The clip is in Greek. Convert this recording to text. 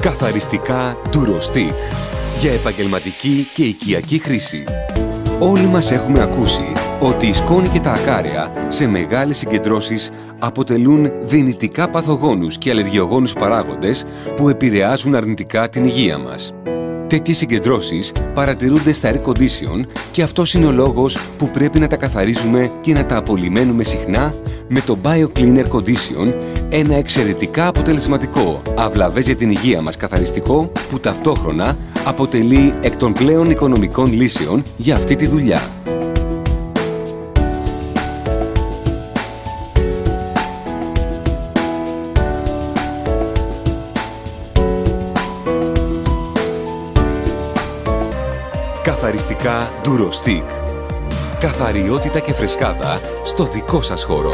Καθαριστικά Durostick για επαγγελματική και οικιακή χρήση. Όλοι μας έχουμε ακούσει ότι η σκόνη και τα ακάραια σε μεγάλες συγκεντρώσεις αποτελούν δυνητικά παθογόνους και αλλεργιογόνους παράγοντες που επηρεάζουν αρνητικά την υγεία μας. Τέτοιες συγκεντρώσεις παρατηρούνται στα air condition και αυτός είναι ο λόγος που πρέπει να τα καθαρίζουμε και να τα απολυμμένουμε συχνά με το BioClean Air Condition, ένα εξαιρετικά αποτελεσματικό, αυλαβές για την υγεία μας καθαριστικό που ταυτόχρονα αποτελεί εκ των πλέον οικονομικών λύσεων για αυτή τη δουλειά. Καθαριστικά Durostick. Καθαριότητα και φρεσκάδα στο δικό σας χώρο.